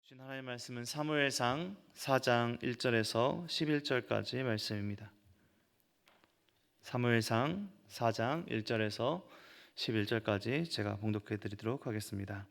주신 하나님의 말씀은 사무엘상 4장 1절에서 11절까지 말씀입니다. 사무엘상 4장 1절에서 11절까지 제가 봉독해 드리도록 하겠습니다.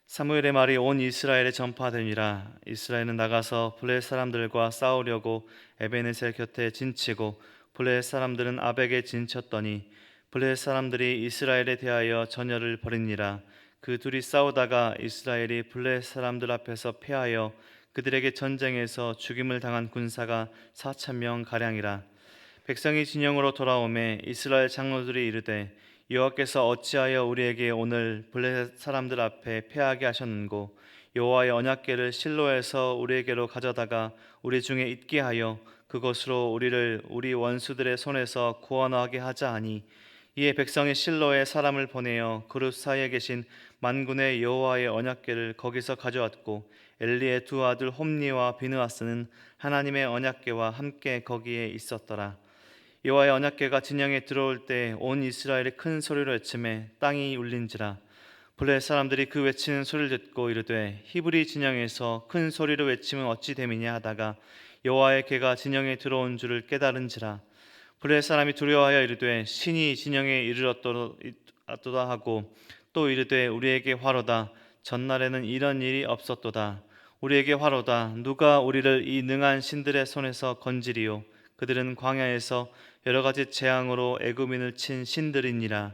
사무엘의 말이 온 이스라엘에 전파되니라. 이스라엘은 나가서 블레 사람들과 싸우려고 에베네셀 곁에 진치고 블레 사람들은 아벡에 진쳤더니 블레 사람들이 이스라엘에 대하여 전열을 벌이니라. 그 둘이 싸우다가 이스라엘이 블레 사람들 앞에서 패하여 그들에게 전쟁에서 죽임을 당한 군사가 4,000명 가량이라. 백성이 진영으로 돌아오매 이스라엘 장로들이 이르되 여호와께서 어찌하여 우리에게 오늘 블레셋 사람들 앞에 패하게 하셨는고 여호와의 언약궤를 실로에서 우리에게로 가져다가 우리 중에 있게 하여 그것으로 우리를 우리 원수들의 손에서 구원하게 하자 하니 이에 백성이 실로에 사람을 보내어 그룹 사이에 계신 만군의 여호와의 언약궤를 거기서 가져왔고 엘리의 두 아들 홈니와 비느하스는 하나님의 언약궤와 함께 거기에 있었더라. 여호와의 언약궤가 진영에 들어올 때 온 이스라엘이 큰 소리로 외치매 땅이 울린지라. 블레 사람들이 그 외치는 소리를 듣고 이르되 히브리 진영에서 큰 소리로 외치면 어찌 됨이냐 하다가 여호와의 궤가 진영에 들어온 줄을 깨달은지라. 블레 사람이 두려워하여 이르되 신이 진영에 이르렀도다 하고 또 이르되 우리에게 화로다. 전날에는 이런 일이 없었도다. 우리에게 화로다. 누가 우리를 이 능한 신들의 손에서 건지리요. 그들은 광야에서 여러 가지 재앙으로 애굽인을 친 신들이니라.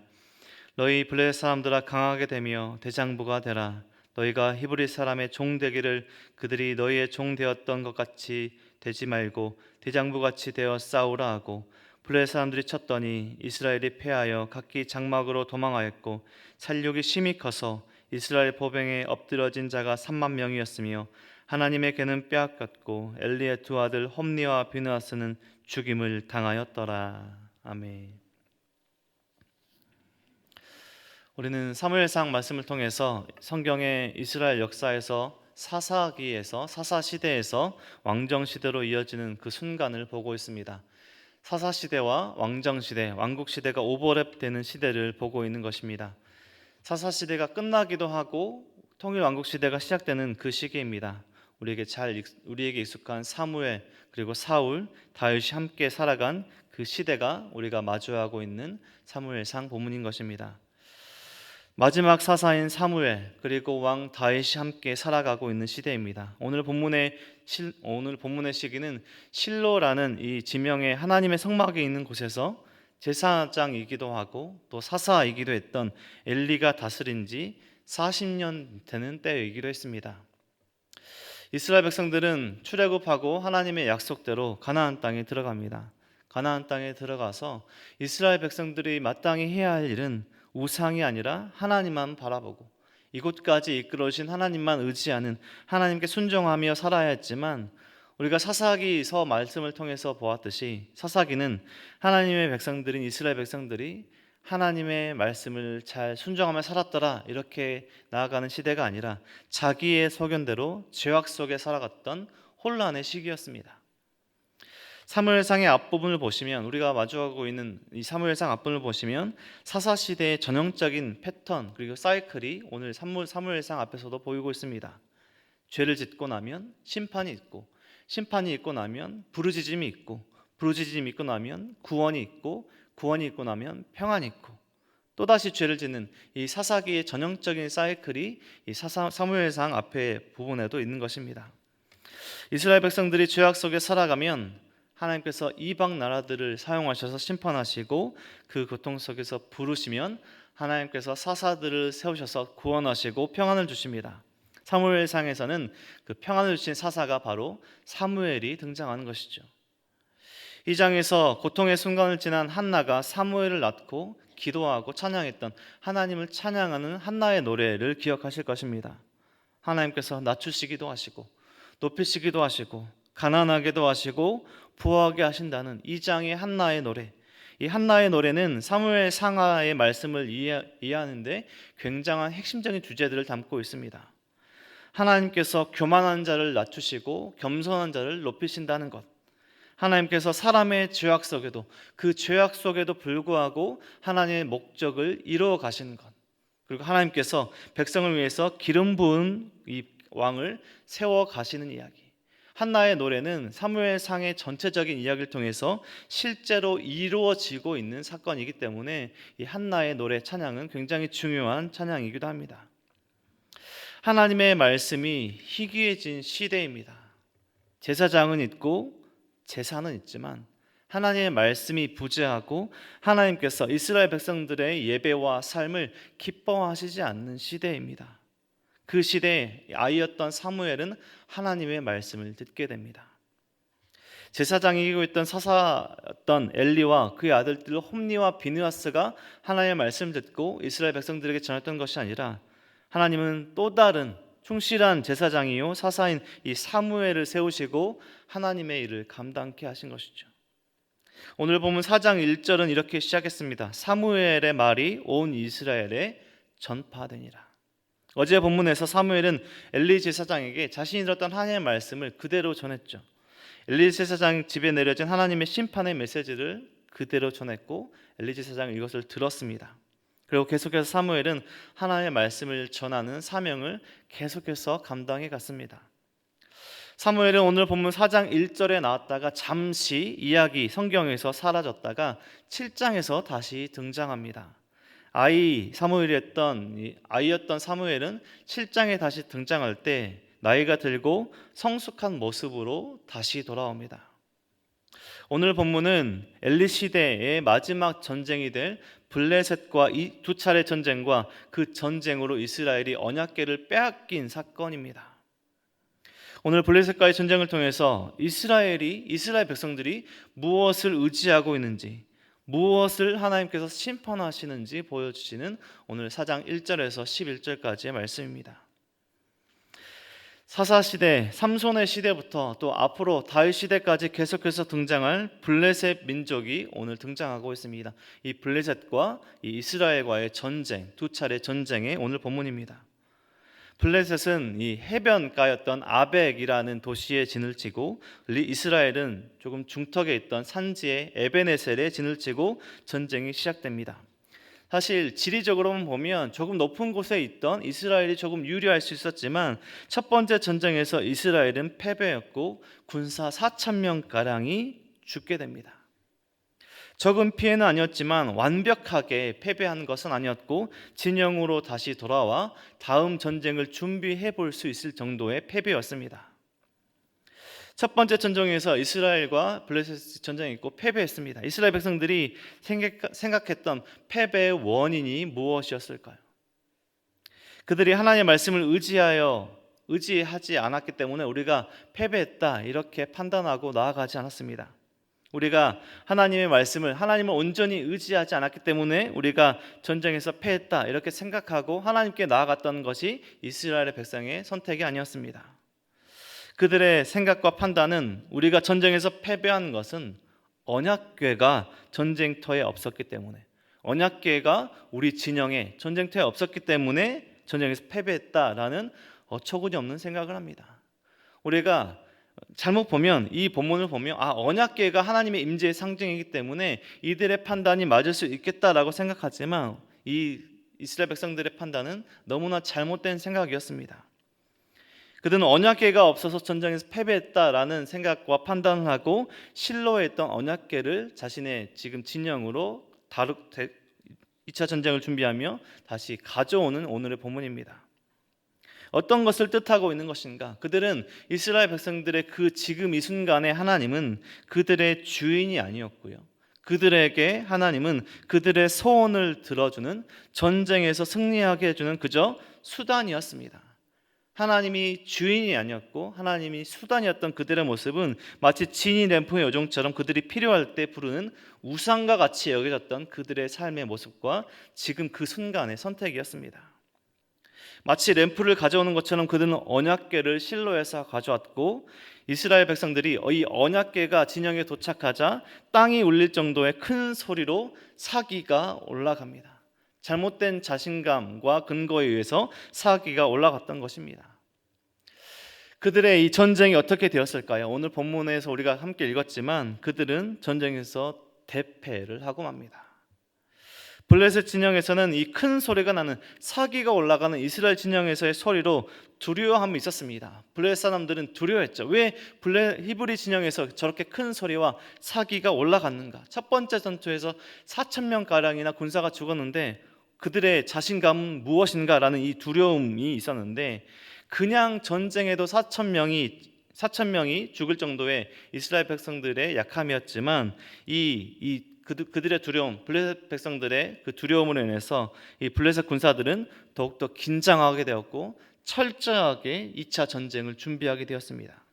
너희 블레 사람들아 강하게 되며 대장부가 되라. 너희가 히브리 사람의 종 되기를 그들이 너희의 종 되었던 것 같이 되지 말고 대장부같이 되어 싸우라 하고 블레 사람들이 쳤더니 이스라엘이 패하여 각기 장막으로 도망하였고 살육이 심히 커서 이스라엘 보병에 엎드러진 자가 3만 명이었으며 하나님의 궤는 빼앗겼고 엘리의 두 아들 홈니와 비느하스는 죽임을 당하였더라. 아멘. 우리는 사무엘상 말씀을 통해서 성경의 이스라엘 역사에서 사사기에서 사사시대에서 왕정시대로 이어지는 그 순간을 보고 있습니다. 사사시대와 왕정시대, 왕국시대가 오버랩되는 시대를 보고 있는 것입니다. 사사시대가 끝나기도 하고 통일왕국시대가 시작되는 그 시기입니다. 우리에게 익숙한 사무엘 그리고 사울, 다윗이 함께 살아간 그 시대가 우리가 마주하고 있는 사무엘상 본문인 것입니다. 마지막 사사인 사무엘 그리고 왕 다윗이 함께 살아가고 있는 시대입니다. 오늘 본문의 시기는 실로라는 이 지명의 하나님의 성막이 있는 곳에서 제사장이기도 하고 또 사사이기도 했던 엘리가 다스린 지 40년 되는 때이기도 했습니다. 이스라엘 백성들은 출애굽하고 하나님의 약속대로 가나안 땅에 들어갑니다. 가나안 땅에 들어가서 이스라엘 백성들이 마땅히 해야 할 일은 우상이 아니라 하나님만 바라보고 이곳까지 이끌어오신 하나님만 의지하는 하나님께 순종하며 살아야 했지만 우리가 사사기서 말씀을 통해서 보았듯이 사사기는 하나님의 백성들인 이스라엘 백성들이 하나님의 말씀을 잘 순종하며 살았더라 이렇게 나아가는 시대가 아니라 자기의 소견대로 죄악 속에 살아갔던 혼란의 시기였습니다. 사무엘상의 앞부분을 보시면 우리가 마주하고 있는 이 사무엘상 앞부분을 보시면 사사시대의 전형적인 패턴 그리고 사이클이 오늘 사무엘상 앞에서도 보이고 있습니다. 죄를 짓고 나면 심판이 있고 심판이 있고 나면 부르짖음이 있고 부르짖음이 있고 나면 구원이 있고 구원이 있고 나면 평안이 있고 또다시 죄를 짓는 이 사사기의 전형적인 사이클이 이 사무엘상 앞에 부분에도 있는 것입니다. 이스라엘 백성들이 죄악 속에 살아가면 하나님께서 이방 나라들을 사용하셔서 심판하시고 그 고통 속에서 부르시면 하나님께서 사사들을 세우셔서 구원하시고 평안을 주십니다. 사무엘상에서는 그 평안을 주신 사사가 바로 사무엘이 등장하는 것이죠. 이 장에서 고통의 순간을 지난 한나가 사무엘을 낳고 기도하고 찬양했던 하나님을 찬양하는 한나의 노래를 기억하실 것입니다. 하나님께서 낮추시기도 하시고 높이시기도 하시고 가난하게도 하시고 부하게 하신다는 이 장의 한나의 노래. 이 한나의 노래는 사무엘 상하의 말씀을 이해하는데 굉장한 핵심적인 주제들을 담고 있습니다. 하나님께서 교만한 자를 낮추시고 겸손한 자를 높이신다는 것. 하나님께서 사람의 죄악 속에도 그 죄악 속에도 불구하고 하나님의 목적을 이루어 가시는 것. 그리고 하나님께서 백성을 위해서 기름 부은 이 왕을 세워 가시는 이야기. 한나의 노래는 사무엘상의 전체적인 이야기를 통해서 실제로 이루어지고 있는 사건이기 때문에 이 한나의 노래 찬양은 굉장히 중요한 찬양이기도 합니다. 하나님의 말씀이 희귀해진 시대입니다. 제사장은 있고 제사는 있지만 하나님의 말씀이 부재하고 하나님께서 이스라엘 백성들의 예배와 삶을 기뻐하시지 않는 시대입니다. 그 시대에 아이였던 사무엘은 하나님의 말씀을 듣게 됩니다. 제사장이고 있던 사사였던 엘리와 그의 아들들 홈니와 비느하스가 하나님의 말씀을 듣고 이스라엘 백성들에게 전했던 것이 아니라 하나님은 또 다른 충실한 제사장이요 사사인 이 사무엘을 세우시고 하나님의 일을 감당케 하신 것이죠. 오늘 보면 4장 1절은 이렇게 시작했습니다. 사무엘의 말이 온 이스라엘에 전파되니라. 어제 본문에서 사무엘은 엘리 제사장에게 자신이 들었던 하나님의 말씀을 그대로 전했죠. 엘리 제사장 집에 내려진 하나님의 심판의 메시지를 그대로 전했고 엘리 제사장은 이것을 들었습니다. 그리고 계속해서 사무엘은 하나님의 말씀을 전하는 사명을 계속해서 감당해 갔습니다. 사무엘은 오늘 본문 4장 1절에 나왔다가 잠시 이야기 성경에서 사라졌다가 7장에서 다시 등장합니다. 아이였던 사무엘은 7장에 다시 등장할 때 나이가 들고 성숙한 모습으로 다시 돌아옵니다. 오늘 본문은 엘리 시대의 마지막 전쟁이 될 블레셋과 이 두 차례 전쟁과 그 전쟁으로 이스라엘이 언약궤를 빼앗긴 사건입니다. 오늘 블레셋과의 전쟁을 통해서 이스라엘 백성들이 무엇을 의지하고 있는지, 무엇을 하나님께서 심판하시는지 보여주시는 오늘 4장 1절에서 11절까지의 말씀입니다. 사사시대, 삼손의 시대부터 또 앞으로 다윗 시대까지 계속해서 등장할 블레셋 민족이 오늘 등장하고 있습니다. 이 블레셋과 이 이스라엘과의 전쟁, 두 차례 전쟁의 오늘 본문입니다. 블레셋은 이 해변가였던 아벡이라는 도시에 진을 치고 이스라엘은 조금 중턱에 있던 산지의 에베네셀에 진을 치고 전쟁이 시작됩니다. 사실 지리적으로만 보면 조금 높은 곳에 있던 이스라엘이 조금 유리할 수 있었지만 첫 번째 전쟁에서 이스라엘은 패배했고 군사 4,000명가량이 죽게 됩니다. 적은 피해는 아니었지만 완벽하게 패배한 것은 아니었고 진영으로 다시 돌아와 다음 전쟁을 준비해 볼 수 있을 정도의 패배였습니다. 첫 번째 전쟁에서 이스라엘과 블레셋 전쟁이 있고 패배했습니다. 이스라엘 백성들이 생각했던 패배의 원인이 무엇이었을까요? 그들이 하나님의 말씀을 의지하지 않았기 때문에 우리가 패배했다 이렇게 판단하고 나아가지 않았습니다. 우리가 하나님을 온전히 의지하지 않았기 때문에 우리가 전쟁에서 패했다 이렇게 생각하고 하나님께 나아갔던 것이 이스라엘의 백성의 선택이 아니었습니다. 그들의 생각과 판단은 우리가 전쟁에서 패배한 것은 언약궤가 전쟁터에 없었기 때문에, 언약궤가 우리 진영에 전쟁터에 없었기 때문에 전쟁에서 패배했다라는 어처구니 없는 생각을 합니다. 우리가 잘못 보면 이 본문을 보면 언약궤가 하나님의 임재의 상징이기 때문에 이들의 판단이 맞을 수 있겠다라고 생각하지만 이 이스라엘 백성들의 판단은 너무나 잘못된 생각이었습니다. 그들은 언약궤가 없어서 전쟁에서 패배했다라는 생각과 판단을 하고 실로에 있던 언약궤를 자신의 지금 진영으로 2차 전쟁을 준비하며 다시 가져오는 오늘의 본문입니다. 어떤 것을 뜻하고 있는 것인가? 그들은 이스라엘 백성들의 그 지금 이 순간에 하나님은 그들의 주인이 아니었고요. 그들에게 하나님은 그들의 소원을 들어주는, 전쟁에서 승리하게 해주는 그저 수단이었습니다. 하나님이 주인이 아니었고 하나님이 수단이었던 그들의 모습은 마치 진이 램프의 요정처럼 그들이 필요할 때 부르는 우상과 같이 여겨졌던 그들의 삶의 모습과 지금 그 순간의 선택이었습니다. 마치 램프를 가져오는 것처럼 그들은 언약궤를 실로에서 가져왔고 이스라엘 백성들이 이 언약궤가 진영에 도착하자 땅이 울릴 정도의 큰 소리로 사기가 올라갑니다. 잘못된 자신감과 근거에 의해서 사기가 올라갔던 것입니다. 그들의 이 전쟁이 어떻게 되었을까요? 오늘 본문에서 우리가 함께 읽었지만 그들은 전쟁에서 대패를 하고 맙니다. 블레셋 진영에서는 이 큰 소리가 나는 사기가 올라가는 이스라엘 진영에서의 소리로 두려워함이 있었습니다. 블레셋 사람들은 두려워했죠. 왜 히브리 진영에서 저렇게 큰 소리와 사기가 올라갔는가? 첫 번째 전투에서 4천 명 가량이나 군사가 죽었는데 그들의 자신감은 무엇인가라는 이 두려움이 있었는데, 그냥 전쟁에도 4천 명이 죽을 정도의 이스라엘 백성들의 약함이었지만 그들의 두려움, 블레셋 백성들의 그 두려움으로 인해서 이 블레셋 군사들은 더욱더 긴장하게 되었고 철저하게 2차 전쟁을 준비하게 되었습니다.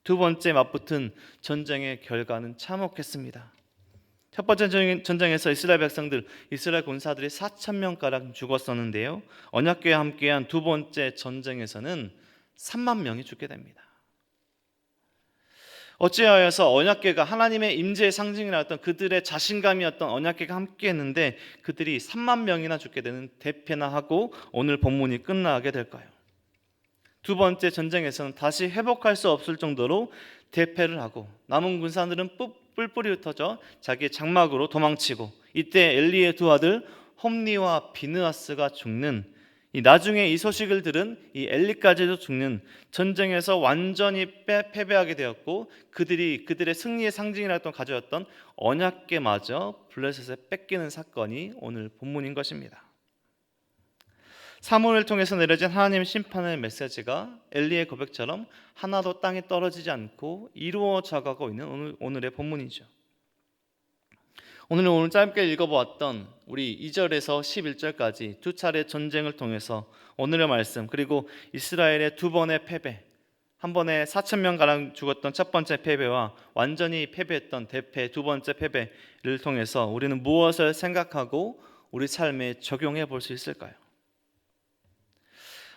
두 번째 맞붙은 전쟁의 결과는 참혹했습니다. 첫 번째 전쟁에서 이스라엘 군사들이 4천 명가량 죽었었는데요, 언약궤와 함께한 두 번째 전쟁에서는 3만 명이 죽게 됩니다. 어찌하여서 언약궤가 하나님의 임재의 상징이라던 그들의 자신감이었던 언약궤가 함께했는데 그들이 3만 명이나 죽게 되는 대패나 하고 오늘 본문이 끝나게 될까요? 두 번째 전쟁에서는 다시 회복할 수 없을 정도로 대패를 하고 남은 군사들은 뿔뿔이 흩어져 자기의 장막으로 도망치고, 이때 엘리의 두 아들 홈니와 비느하스가 죽는, 나중에 이 소식을 들은 이 엘리까지도 죽는, 전쟁에서 완전히 패배하게 되었고 그들의 승리의 상징이라고 가져왔던 언약궤마저 블레셋에 뺏기는 사건이 오늘 본문인 것입니다. 사무엘을 통해서 내려진 하나님의 심판의 메시지가 엘리의 고백처럼 하나도 땅에 떨어지지 않고 이루어져 가고 있는 오늘의 본문이죠. 오늘 짧게 읽어보았던 우리 2절에서 11절까지 두 차례 전쟁을 통해서 오늘의 말씀, 그리고 이스라엘의 두 번의 패배, 한 번에 4천 명 가량 죽었던 첫 번째 패배와 완전히 패배했던 대패 두 번째 패배를 통해서 우리는 무엇을 생각하고 우리 삶에 적용해 볼 수 있을까요?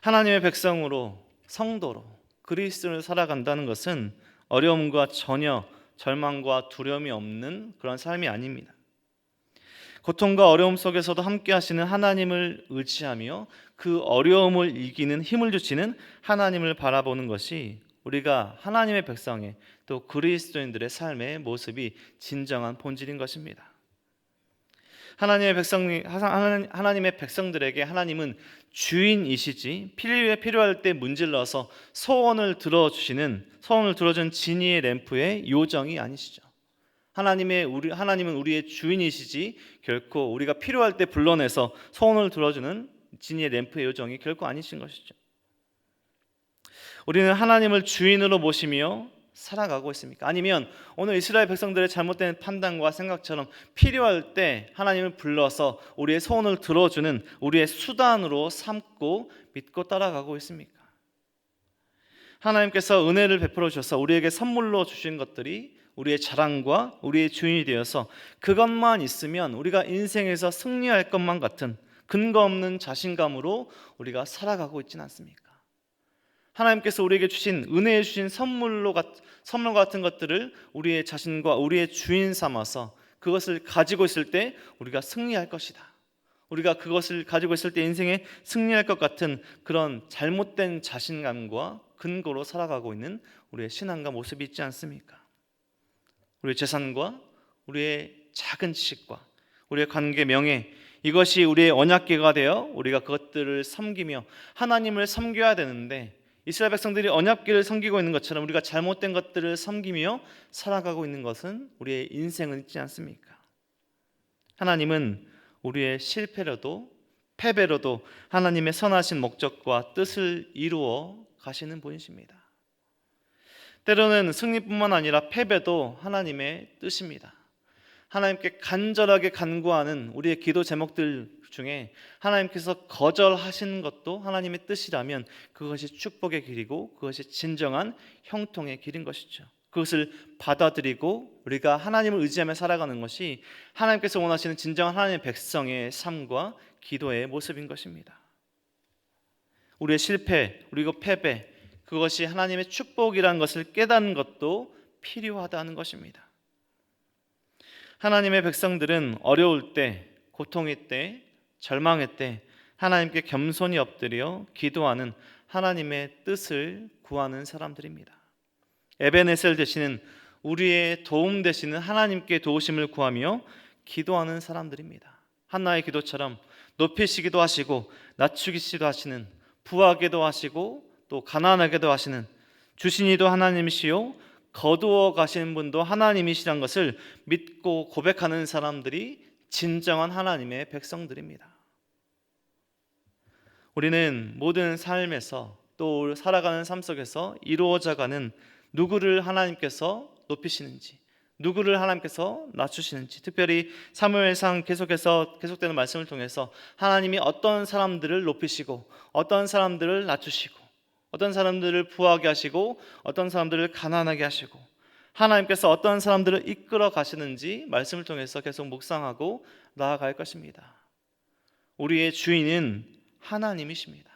하나님의 백성으로, 성도로 그리스도를 살아간다는 것은 어려움과 전혀 절망과 두려움이 없는 그런 삶이 아닙니다. 고통과 어려움 속에서도 함께 하시는 하나님을 의지하며 그 어려움을 이기는 힘을 주시는 하나님을 바라보는 것이 우리가 하나님의 백성의, 또 그리스도인들의 삶의 모습이 진정한 본질인 것입니다. 하나님의 백성들에게 하나님은 주인이시지 필요할 때 문질러서 소원을 들어주는 진리의 램프의 요정이 아니시죠. 하나님은 우리의 주인이시지 결코 우리가 필요할 때 불러내서 소원을 들어주는 진리의 램프의 요정이 결코 아니신 것이죠. 우리는 하나님을 주인으로 모시며 살아가고 있습니까? 아니면 오늘 이스라엘 백성들의 잘못된 판단과 생각처럼 필요할 때 하나님을 불러서 우리의 소원을 들어주는 우리의 수단으로 삼고 믿고 따라가고 있습니까? 하나님께서 은혜를 베풀어 주셔서 우리에게 선물로 주신 것들이 우리의 자랑과 우리의 주인이 되어서 그것만 있으면 우리가 인생에서 승리할 것만 같은 근거 없는 자신감으로 우리가 살아가고 있지는 않습니까? 하나님께서 우리에게 주신 은혜에 주신 선물 같은 것들을 우리의 자신과 우리의 주인 삼아서 그것을 가지고 있을 때 우리가 승리할 것이다, 우리가 그것을 가지고 있을 때 인생에 승리할 것 같은 그런 잘못된 자신감과 근거로 살아가고 있는 우리의 신앙과 모습이 있지 않습니까? 우리의 재산과 우리의 작은 지식과 우리의 관계, 명예, 이것이 우리의 언약궤가 되어 우리가 그것들을 섬기며 하나님을 섬겨야 되는데, 이스라엘 백성들이 언약궤를 섬기고 있는 것처럼 우리가 잘못된 것들을 섬기며 살아가고 있는 것은 우리의 인생은 있지 않습니까? 하나님은 우리의 실패로도 패배로도 하나님의 선하신 목적과 뜻을 이루어 가시는 분이십니다. 때로는 승리뿐만 아니라 패배도 하나님의 뜻입니다. 하나님께 간절하게 간구하는 우리의 기도 제목들 중에 하나님께서 거절하시는 것도 하나님의 뜻이라면 그것이 축복의 길이고 그것이 진정한 형통의 길인 것이죠. 그것을 받아들이고 우리가 하나님을 의지하며 살아가는 것이 하나님께서 원하시는 진정한 하나님의 백성의 삶과 기도의 모습인 것입니다. 우리의 실패, 그리고 패배, 그것이 하나님의 축복이라는 것을 깨닫는 것도 필요하다는 것입니다. 하나님의 백성들은 어려울 때, 고통의 때, 절망의 때 하나님께 겸손히 엎드려 기도하는 하나님의 뜻을 구하는 사람들입니다. 에베네셀 되시는 우리의 도움 되시는 하나님께 도우심을 구하며 기도하는 사람들입니다. 한나의 기도처럼 높이시기도 하시고 낮추기도 하시는, 부하게도 하시고 또 가난하게도 하시는 주신 이도 하나님이시요 거두어 가시는 분도 하나님이시란 것을 믿고 고백하는 사람들이 진정한 하나님의 백성들입니다. 우리는 모든 삶에서 또 살아가는 삶 속에서 이루어져가는 누구를 하나님께서 높이시는지, 누구를 하나님께서 낮추시는지, 특별히 사무엘상 계속되는 말씀을 통해서 하나님이 어떤 사람들을 높이시고 어떤 사람들을 낮추시고 어떤 사람들을 부하게 하시고 어떤 사람들을 가난하게 하시고 하나님께서 어떤 사람들을 이끌어 가시는지 말씀을 통해서 계속 묵상하고 나아갈 것입니다. 우리의 주인은 하나님이십니다.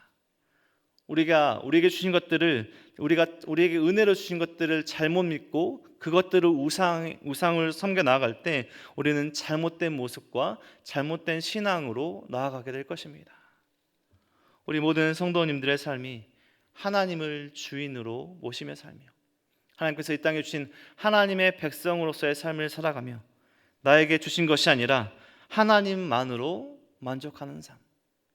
우리에게 주신 것들을, 우리에게 은혜로 주신 것들을 잘못 믿고 그것들을 우상을 섬겨 나아갈 때 우리는 잘못된 모습과 잘못된 신앙으로 나아가게 될 것입니다. 우리 모든 성도님들의 삶이 하나님을 주인으로 모시며 살며 하나님께서 이 땅에 주신 하나님의 백성으로서의 삶을 살아가며 나에게 주신 것이 아니라 하나님만으로 만족하는 삶,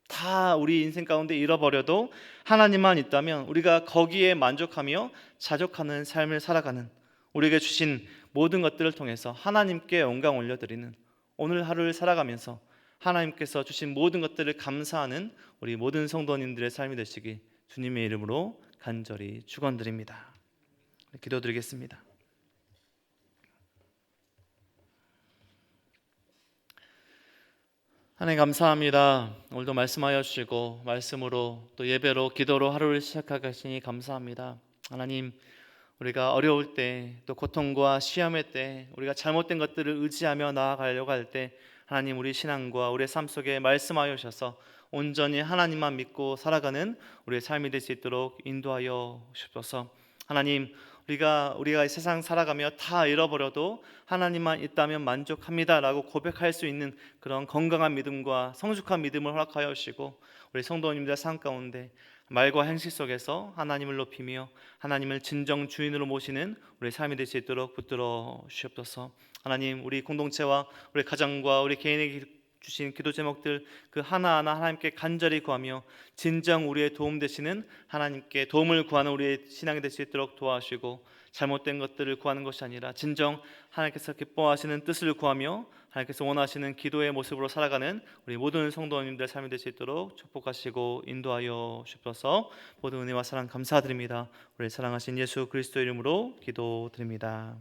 다 우리 인생 가운데 잃어버려도 하나님만 있다면 우리가 거기에 만족하며 자족하는 삶을 살아가는, 우리에게 주신 모든 것들을 통해서 하나님께 영광 올려드리는 오늘 하루를 살아가면서 하나님께서 주신 모든 것들을 감사하는 우리 모든 성도님들의 삶이 되시기 주님의 이름으로 간절히 축원드립니다. 기도드리겠습니다. 하나님 감사합니다. 오늘도 말씀하여 주시고 말씀으로 또 예배로 기도로 하루를 시작하게 하시니 감사합니다. 하나님, 우리가 어려울 때 또 고통과 시험의 때 우리가 잘못된 것들을 의지하며 나아가려고 할 때 하나님, 우리 신앙과 우리의 삶 속에 말씀하여 주셔서 온전히 하나님만 믿고 살아가는 우리의 삶이 될 수 있도록 인도하여 주옵소서. 하나님, 우리가 이 세상 살아가며 다 잃어버려도 하나님만 있다면 만족합니다라고 고백할 수 있는 그런 건강한 믿음과 성숙한 믿음을 허락하여 주시고 우리 성도님들 삶 가운데 말과 행실 속에서 하나님을 높이며 하나님을 진정 주인으로 모시는 우리 삶이 될 수 있도록 붙들어 주시옵소서. 하나님, 우리 공동체와 우리 가정과 우리 개인에게 주신 기도 제목들 그 하나하나 하나님께 간절히 구하며 진정 우리의 도움 되시는 하나님께 도움을 구하는 우리의 신앙이 될 수 있도록 도와주시고 잘못된 것들을 구하는 것이 아니라 진정 하나님께서 기뻐하시는 뜻을 구하며 하나님께서 원하시는 기도의 모습으로 살아가는 우리 모든 성도님들의 삶이 될 수 있도록 축복하시고 인도하여 주옵소서. 모든 은혜와 사랑 감사드립니다. 우리 사랑하신 예수 그리스도 이름으로 기도드립니다.